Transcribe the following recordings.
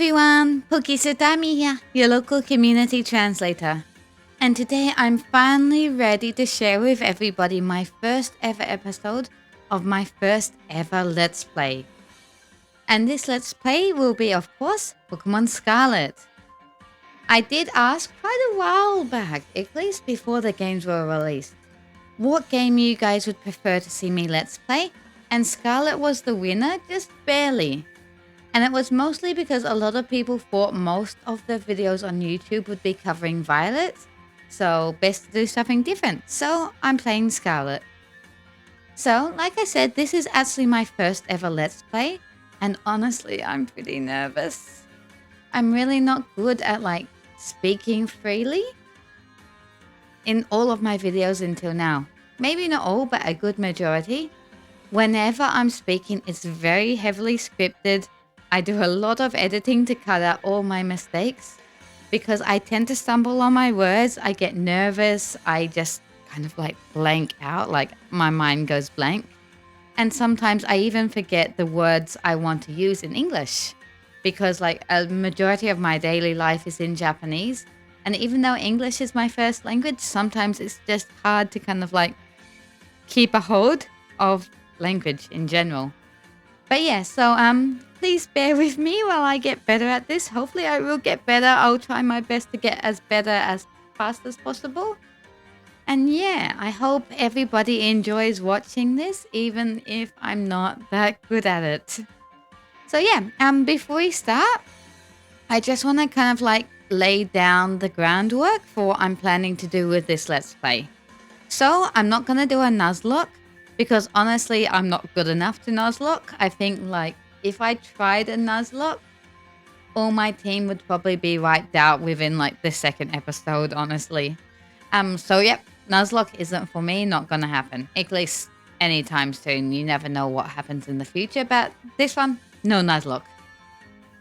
everyone, PokeSuutamie here, your local community translator. And today I'm finally ready to share with everybody my first ever episode of my first ever Let's Play. And this Let's Play will be, of course, Pokemon Scarlet. I did ask quite a while back, at least before the games were released, what game you guys would prefer to see me Let's Play, and Scarlet was the winner, just barely. And it was mostly because a lot of people thought most of the videos on YouTube would be covering Violet, so best to do something different. So I'm playing Scarlet. So, like I said, this is actually my first ever Let's Play, and honestly, I'm pretty nervous. I'm really not good at speaking freely in all of my videos until now. Maybe not all, but a good majority. Whenever I'm speaking, it's very heavily scripted. I do a lot of editing to cut out all my mistakes because I tend to stumble on my words. I get nervous. I just kind of blank out, like my mind goes blank. And sometimes I even forget the words I want to use in English because a majority of my daily life is in Japanese. And even though English is my first language, sometimes it's just hard to kind of keep a hold of language in general. But yeah, so please bear with me while I get better at this. Hopefully I will get better. I'll try my best to get as better as fast as possible. And yeah, I hope everybody enjoys watching this, even if I'm not that good at it. So yeah, before we start, I just want to kind of lay down the groundwork for what I'm planning to do with this Let's Play. So I'm not going to do a Nuzlocke because honestly, I'm not good enough to Nuzlocke. I think if I tried a Nuzlocke, all my team would probably be wiped out within the second episode, honestly. So yep, Nuzlocke isn't for me, not going to happen. At least anytime soon. You never know what happens in the future, but this one, no Nuzlocke.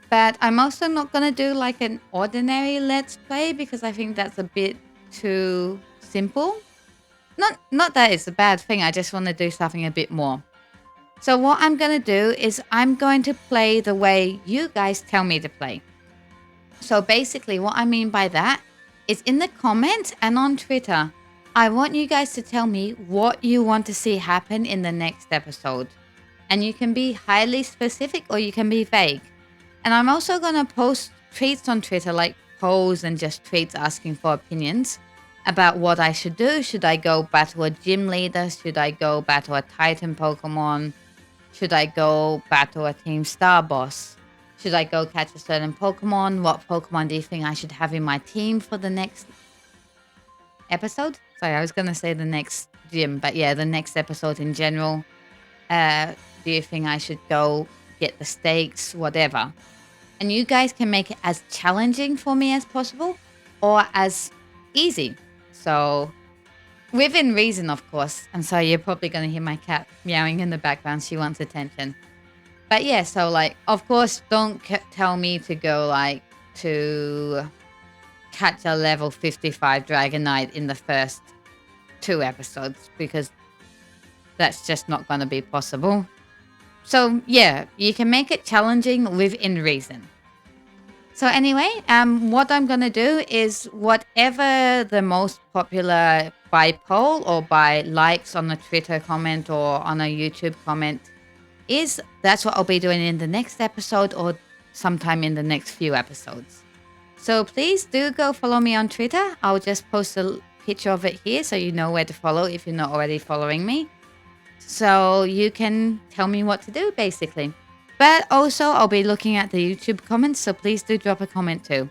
But I'm also not going to do an ordinary Let's Play because I think that's a bit too simple. Not that it's a bad thing, I just want to do something a bit more. So what I'm going to do is I'm going to play the way you guys tell me to play. So basically what I mean by that is in the comments and on Twitter, I want you guys to tell me what you want to see happen in the next episode. And you can be highly specific or you can be vague. And I'm also going to post tweets on Twitter, like polls and just tweets asking for opinions about what I should do. Should I go battle a gym leader? Should I go battle a Titan Pokemon? Should I go battle a Team Star boss? Should I go catch a certain Pokemon? What Pokemon do you think I should have in my team for the next episode? Sorry, I was going to say the next gym, but yeah, the next episode in general. Do you think I should go get the stakes? Whatever. And you guys can make it as challenging for me as possible or as easy. So, within reason, of course. And so you're probably going to hear my cat meowing in the background. She wants attention. But yeah, so of course, don't tell me to go to catch a level 55 Dragonite in the first 2 episodes because that's just not going to be possible. So yeah, you can make it challenging within reason. So anyway, what I'm going to do is whatever the most popular by poll or by likes on a Twitter comment or on a YouTube comment is, that's what I'll be doing in the next episode or sometime in the next few episodes. So please do go follow me on Twitter. I'll just post a picture of it here so you know where to follow if you're not already following me. So you can tell me what to do basically. But also, I'll be looking at the YouTube comments, so please do drop a comment too.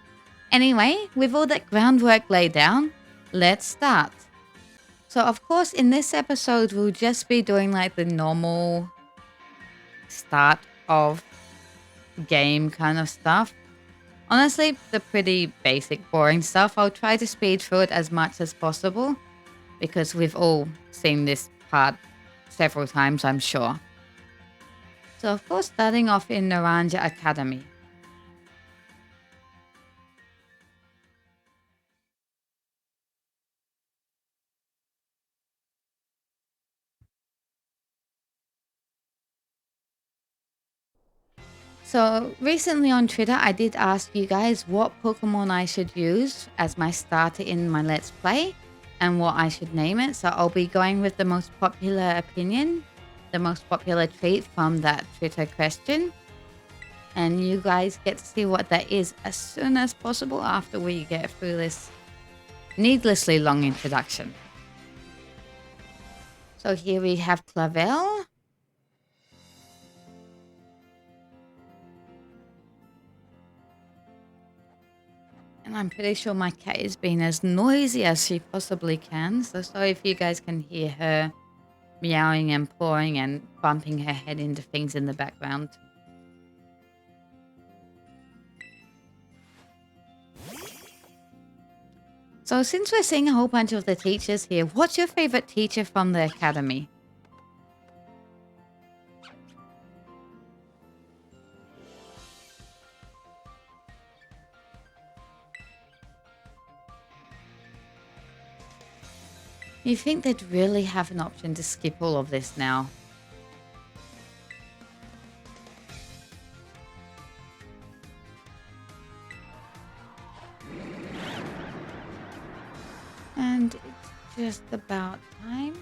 Anyway, with all that groundwork laid down, let's start. So, of course, in this episode, we'll just be doing the normal start of game kind of stuff. Honestly, the pretty basic, boring stuff. I'll try to speed through it as much as possible because we've all seen this part several times, I'm sure. So, of course, starting off in Naranja Academy. So recently on Twitter, I did ask you guys what Pokemon I should use as my starter in my Let's Play and what I should name it. So I'll be going with the most popular opinion, the most popular tweet from that Twitter question. And you guys get to see what that is as soon as possible after we get through this needlessly long introduction. So here we have Clavel. And I'm pretty sure my cat is being as noisy as she possibly can. So sorry if you guys can hear her meowing and pawing and bumping her head into things in the background. So since we're seeing a whole bunch of the teachers here, what's your favorite teacher from the academy? You think they'd really have an option to skip all of this now? And it's just about time.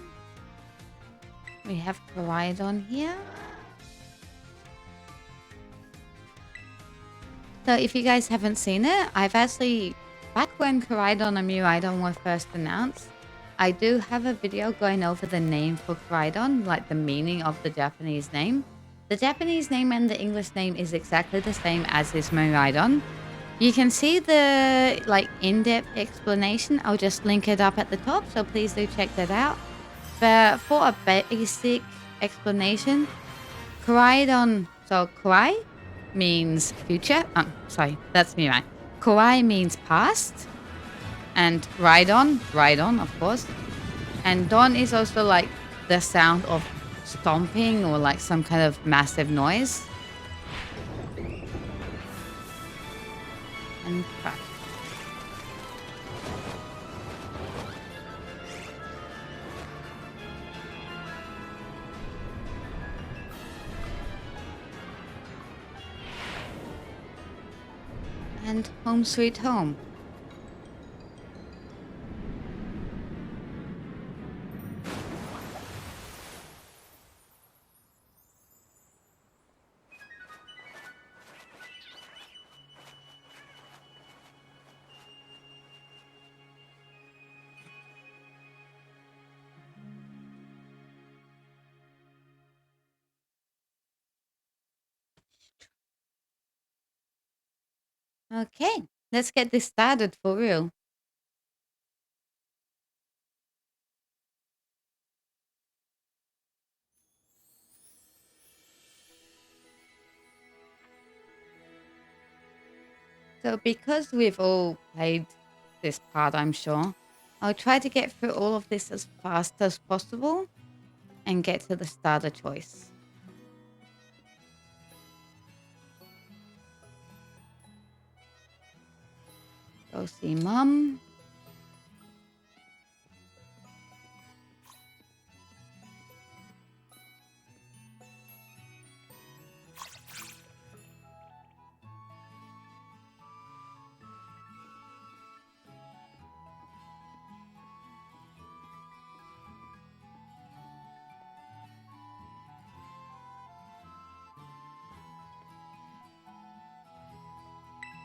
We have Koraidon here. So if you guys haven't seen it, I've actually, back when Koraidon and Miraidon were first announced, I do have a video going over the name for Koraidon, like the meaning of the Japanese name. The Japanese name and the English name is exactly the same as is Miraidon. You can see the in-depth explanation. I'll just link it up at the top, so please do check that out. But for a basic explanation, Koraidon, so Korai means future. Sorry, that's me, right? Korai means past. And Rhydon, of course. And Don is also like the sound of stomping or like some kind of massive noise. And crash. And home sweet home. Okay, let's get this started for real. So because we've all played this part, I'm sure, I'll try to get through all of this as fast as possible and get to the starter choice. Go see Mum.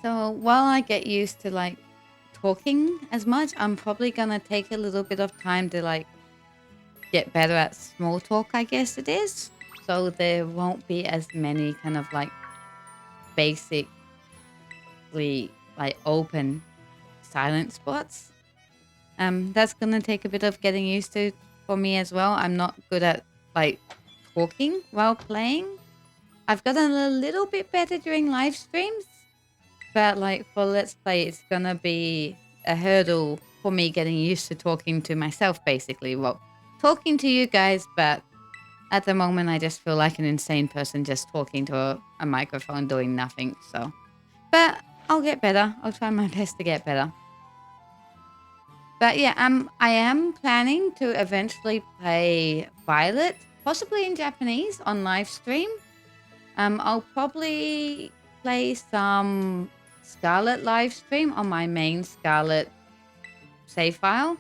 So while I get used to like talking as much, I'm probably gonna take a little bit of time to like get better at small talk, I guess it is. So there won't be as many kind of like basically like open silent spots. That's gonna take a bit of getting used to for me as well. I'm not good at like talking while playing. I've gotten a little bit better during live streams, but like for Let's Play, it's gonna be a hurdle for me getting used to talking to myself, basically. Well, talking to you guys, but at the moment, I just feel like an insane person just talking to a microphone doing nothing. So, but I'll get better. I'll try my best to get better. But yeah, I am planning to eventually play Violet, possibly in Japanese, on live stream. I'll probably play some Scarlet live stream on my main Scarlet save file,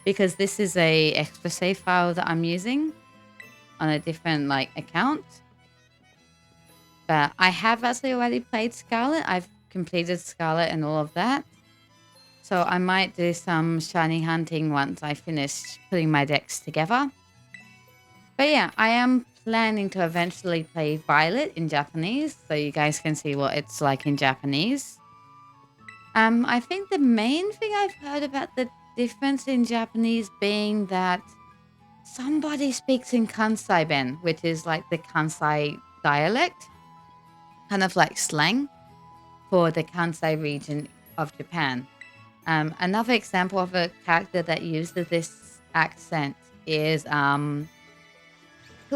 because this is a extra save file that I'm using on a different account. But I have actually already played Scarlet. I've completed Scarlet and all of that. So I might do some shiny hunting once I finish putting my decks together. But yeah, I am planning to eventually play Violet in Japanese, so you guys can see what it's like in Japanese. I think the main thing I've heard about the difference in Japanese being that somebody speaks in Kansai Ben, which is like the Kansai dialect, kind of like slang for the Kansai region of Japan. Another example of a character that uses this accent is who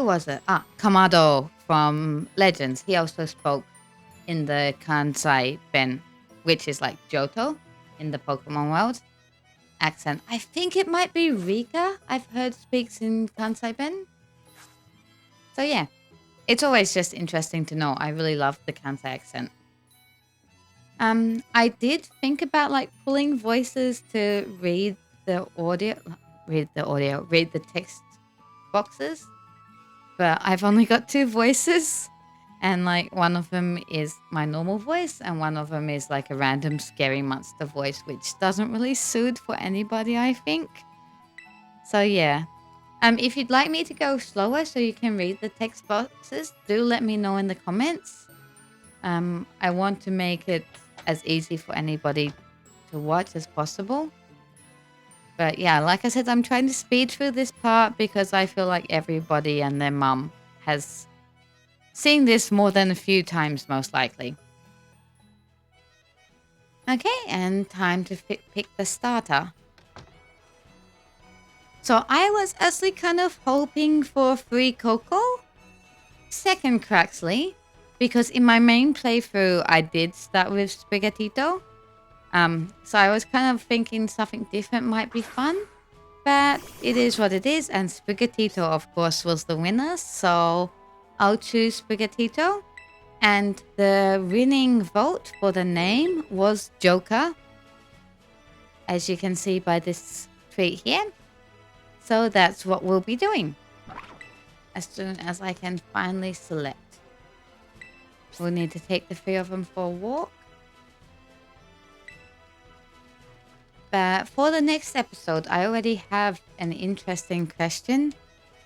was it? Kamado from Legends. He also spoke in the Kansai Ben, which is like Johto in the Pokemon world accent. I think it might be Rika I've heard speaks in Kansai Ben. So yeah, it's always just interesting to know. I really love the Kansai accent. I did think about pulling voices to read the text boxes, but I've only got 2 voices, and one of them is my normal voice and one of them is like a random scary monster voice, which doesn't really suit for anybody, I think. So yeah. If you'd like me to go slower so you can read the text boxes, do let me know in the comments. I want to make it as easy for anybody to watch as possible. But yeah, like I said, I'm trying to speed through this part because I feel like everybody and their mum has seen this more than a few times, most likely. Okay, and time to pick the starter. So I was actually kind of hoping for 3 Coco, 2nd Craxley, because in my main playthrough, I did start with Sprigatito. So I was kind of thinking something different might be fun, but it is what it is. And Sprigatito, of course, was the winner. So I'll choose Sprigatito. And the winning vote for the name was Joker, as you can see by this tweet here. So that's what we'll be doing as soon as I can finally select. We'll need to take the 3 of them for a walk. But for the next episode, I already have an interesting question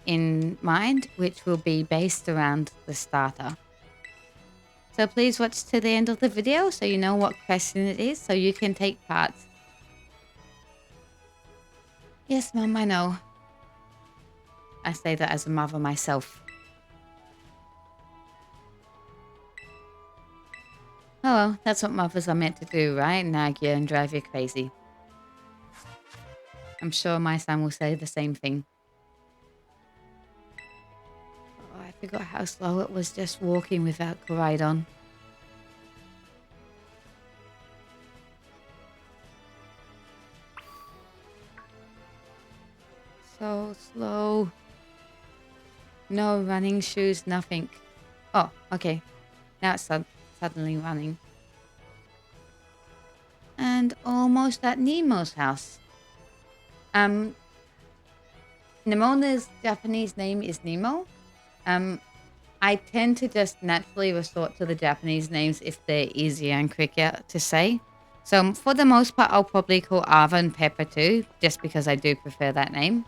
in mind, which will be based around the starter. So please watch to the end of the video so you know what question it is, so you can take part. Yes, Mum, I know. I say that as a mother myself. Oh well, that's what mothers are meant to do, right? Nag you and drive you crazy. I'm sure my son will say the same thing. Oh, I forgot how slow it was just walking without Koraidon. So slow. No running shoes, nothing. Oh, okay. Now it's suddenly running. And almost at Nemo's house. Nemona's Japanese name is Nemo. I tend to just naturally resort to the Japanese names if they're easier and quicker to say. So for the most part, I'll probably call Arvin Pepper too, just because I do prefer that name.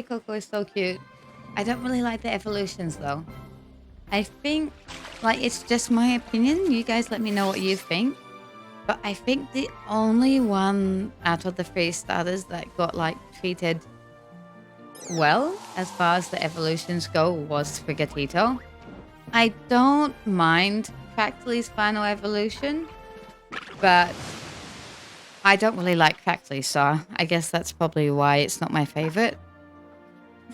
Coco is so cute. I don't really like the evolutions though. I think, it's just my opinion. You guys let me know what you think. But I think the only one out of the 3 starters that got treated well as far as the evolutions go was Sprigatito. I don't mind Craxley's final evolution, but I don't really like Craxley, so I guess that's probably why it's not my favorite.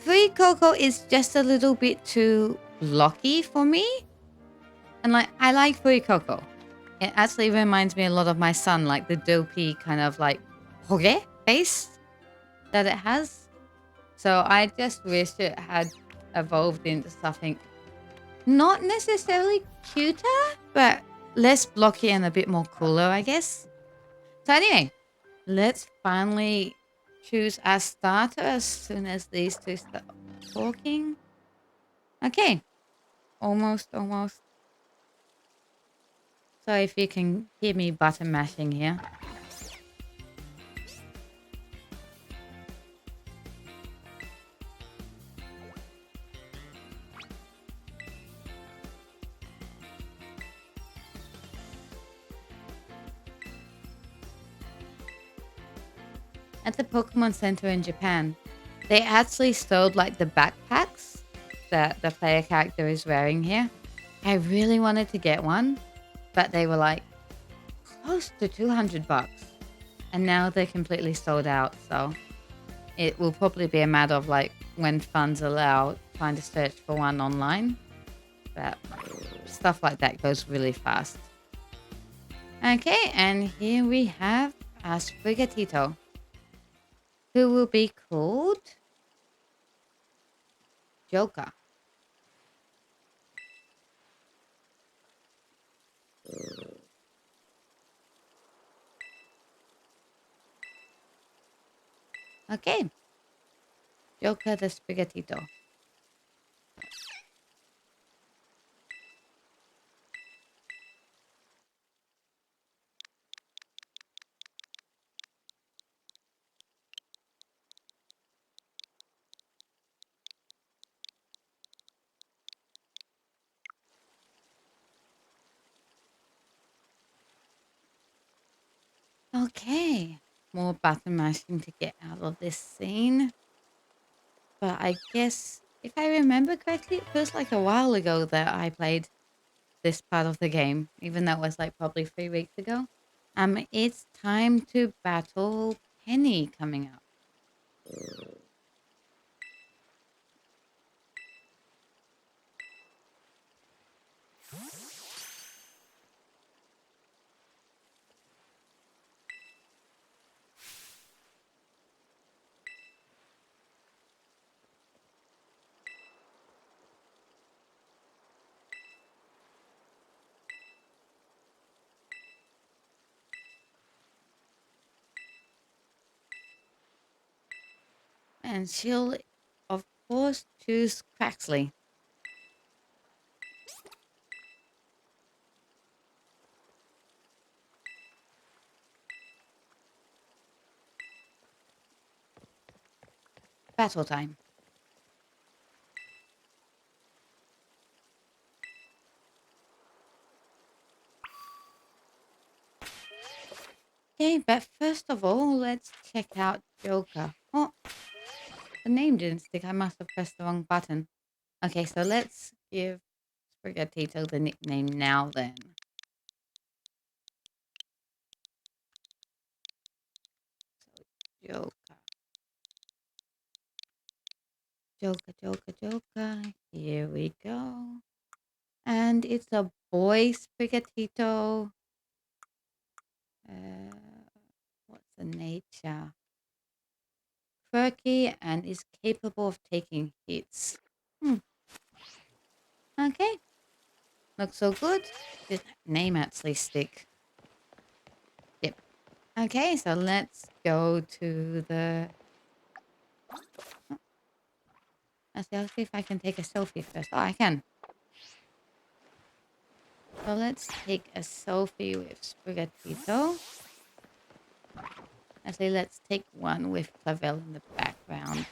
Free Cocoa is just a little bit too blocky for me. And like, I like Free Cocoa. It actually reminds me a lot of my son, like the dopey kind of like hore face that it has. So I just wish it had evolved into something not necessarily cuter, but less blocky and a bit more cooler, I guess. So anyway, let's finally choose our starter as soon as these two start talking. Okay, almost. Sorry if you can hear me button mashing here. At the Pokemon Center in Japan, they actually sold like the backpacks that the player character is wearing here. I really wanted to get one, but they were like close to 200 bucks. And now they're completely sold out, so it will probably be a matter of like when funds allow trying to search for one online. But stuff like that goes really fast. Okay, and here we have our Sprigatito, who will be called Joker. Okay, Joker the Sprigatito. Okay, more button mashing to get out of this scene. But I guess if I remember correctly, it feels like a while ago that I played this part of the game, even though it was like probably 3 weeks ago. It's time to battle Penny coming up. And she'll, of course, choose Craxley. Battle time. Okay, but first of all, let's check out Joker. Oh, the name didn't stick. I must have pressed the wrong button. Okay, so let's give Sprigatito the nickname now then. So Joker. Here we go. And it's a boy Sprigatito. What's the nature? Quirky and is capable of taking hits. Okay. Looks so good. Did that name actually stick? Yep. Okay, so let's go to the... I'll see if I can take a selfie first. Oh, I can. So let's take a selfie with Sprigatito. Actually, let's take one with Clavel in the background.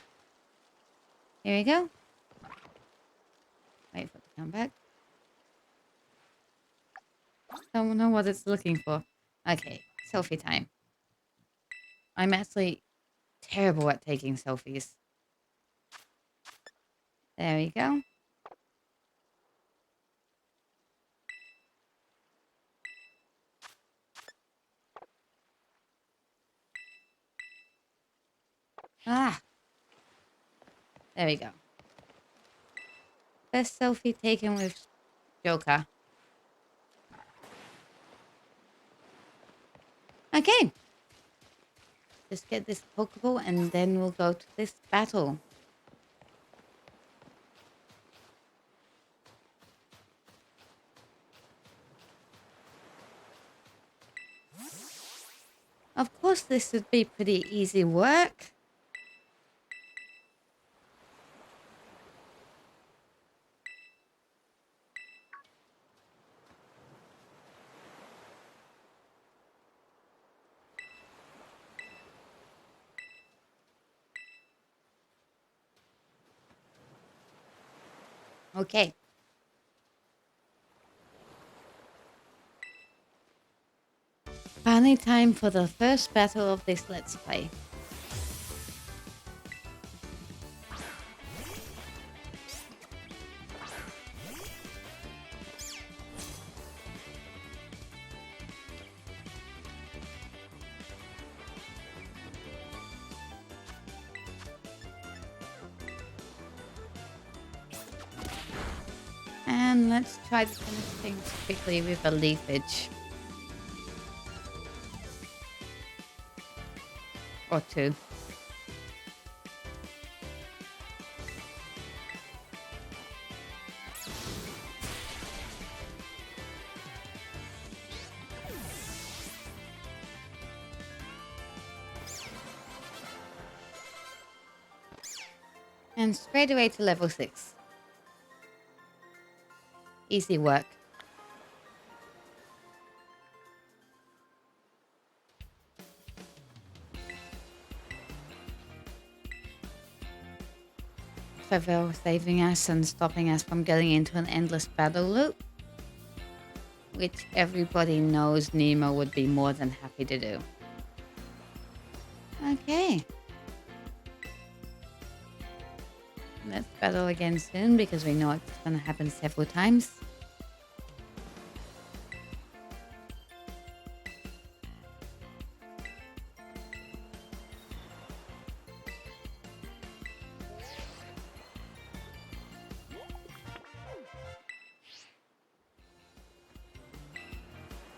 Here we go. Wait for it to come back. Don't know what it's looking for. Okay, selfie time. I'm actually terrible at taking selfies. There we go. Ah. There we go. First selfie taken with Joker. Okay. Just get this Pokeball and then we'll go to this battle. Of course, this would be pretty easy work. Okay. Finally time for the first battle of this Let's Play. And let's try to finish things quickly with a leafage. Or two. And straight away to level 6. Easy work. Clever saving us and stopping us from getting into an endless battle loop, which everybody knows Nemo would be more than happy to do. Okay. Let's battle again soon because we know it's going to happen several times.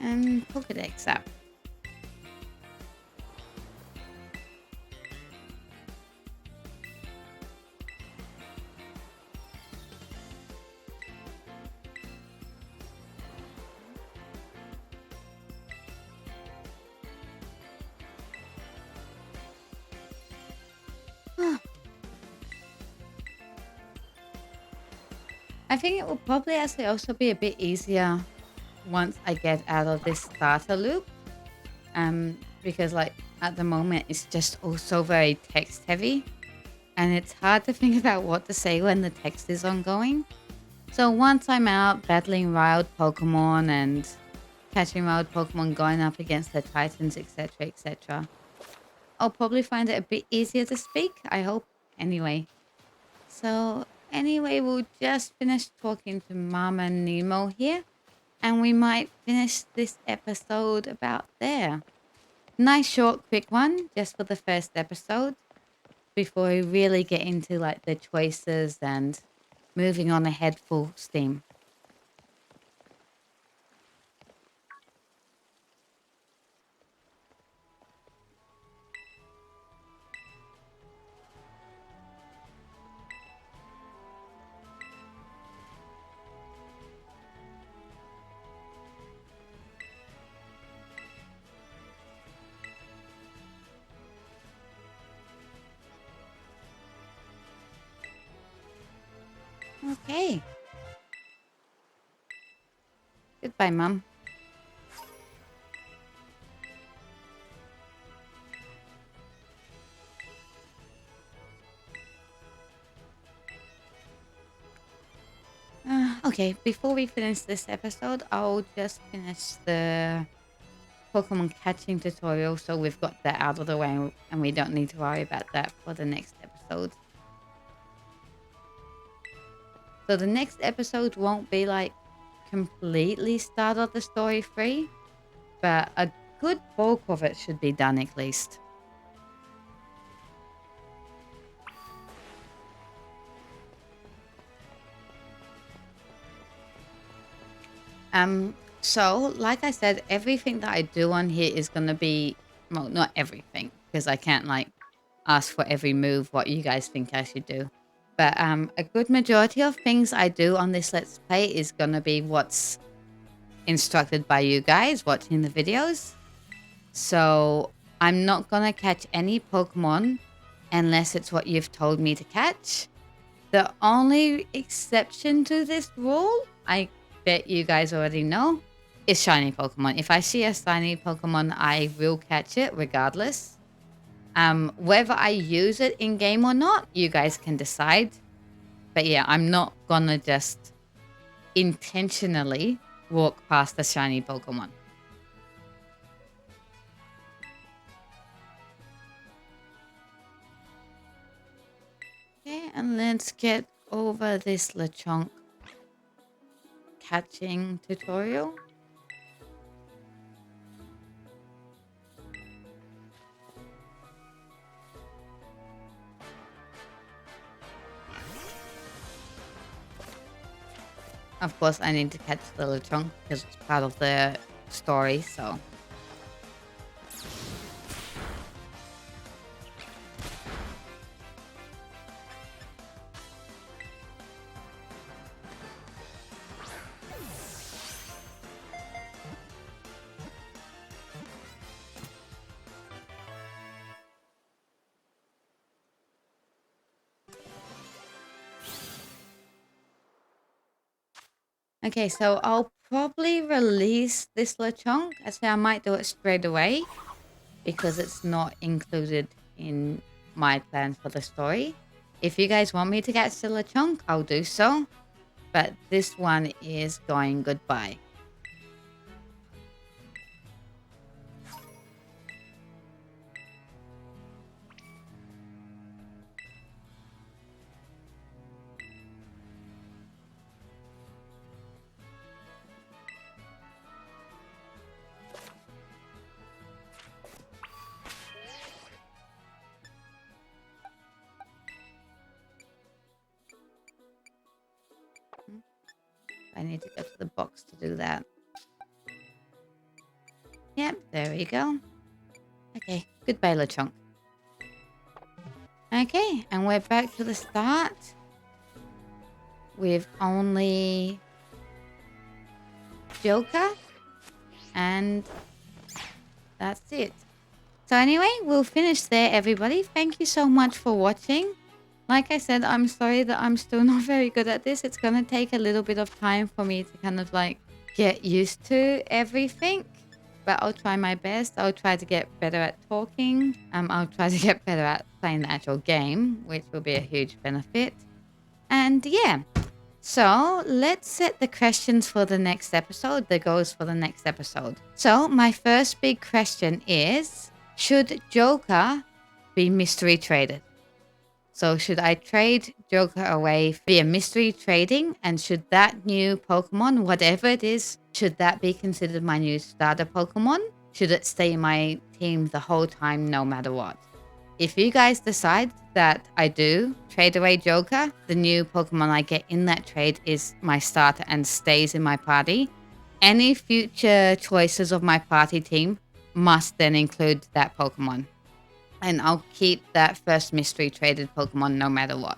And Pokedex up. I think it will probably actually also be a bit easier once I get out of this starter loop. Because like at the moment it's just also very text heavy and it's hard to think about what to say when the text is ongoing. So once I'm out battling wild Pokemon and catching wild Pokemon, going up against the Titans, etc., etc., I'll probably find it a bit easier to speak, I hope, anyway. So anyway, we'll just finish talking to Mama Nemo here, and we might finish this episode about there. Nice short quick one just for the first episode before we really get into like the choices and moving on ahead full steam. Okay. Goodbye, Mum. Okay, before we finish this episode, I'll just finish the Pokemon catching tutorial so we've got that out of the way and we don't need to worry about that for the next episode. So the next episode won't be like completely start of the story free, but a good bulk of it should be done at least. So like I said, everything that I do on here is gonna be, well, not everything, because I can't like ask for every move what you guys think I should do. But a good majority of things I do on this Let's Play is gonna be what's instructed by you guys watching the videos. So I'm not gonna catch any Pokemon unless it's what you've told me to catch. The only exception to this rule, I bet you guys already know, is shiny Pokemon. If I see a shiny Pokemon, I will catch it regardless. Whether I use it in game or not, you guys can decide. But yeah, I'm not gonna just intentionally walk past the shiny Pokemon. Okay, and let's get over this Lechonk catching tutorial. Of course, I need to catch the Lechonk because it's part of the story, so... Okay, so I'll probably release this Lechonk. Actually, I might do it straight away because it's not included in my plan for the story. If you guys want me to catch the Lechonk, I'll do so. But this one is going goodbye. I need to go to the box to do that. Yep, there we go. Okay, goodbye, Lechonk. Okay, and we're back to the start with only Joker, and that's it. So anyway, we'll finish there, everybody. Thank you so much for watching. Like I said, I'm sorry that I'm still not very good at this. It's going to take a little bit of time for me to kind of like get used to everything. But I'll try my best. I'll try to get better at talking. I'll try to get better at playing the actual game, which will be a huge benefit. And yeah, so let's set the questions for the next episode, the goals for the next episode. So my first big question is, should Joker be mystery traded? So should I trade Joker away via mystery trading? And should that new Pokemon, whatever it is, should that be considered my new starter Pokemon? Should it stay in my team the whole time, no matter what? If you guys decide that I do trade away Joker, the new Pokemon I get in that trade is my starter and stays in my party. Any future choices of my party team must then include that Pokemon. And I'll keep that first mystery traded Pokemon no matter what.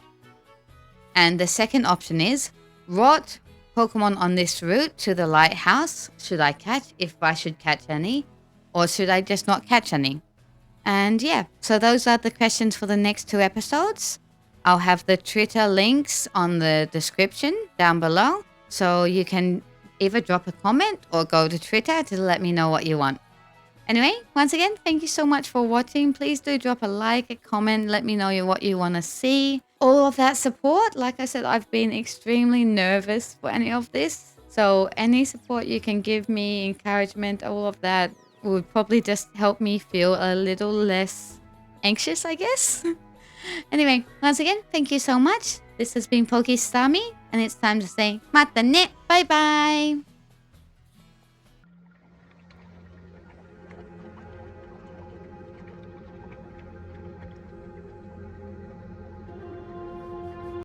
And the second option is, what Pokemon on this route to the lighthouse should I catch, if I should catch any, or should I just not catch any? And yeah, so those are the questions for the next 2 episodes. I'll have the Twitter links on the description down below, so you can either drop a comment or go to Twitter to let me know what you want. Anyway, once again, thank you so much for watching. Please do drop a like, a comment, let me know what you want to see. All of that support, like I said, I've been extremely nervous for any of this. So any support you can give me, encouragement, all of that would probably just help me feel a little less anxious, I guess. Anyway, once again, thank you so much. This has been PokeSuutamie, and it's time to say mata ne, bye bye.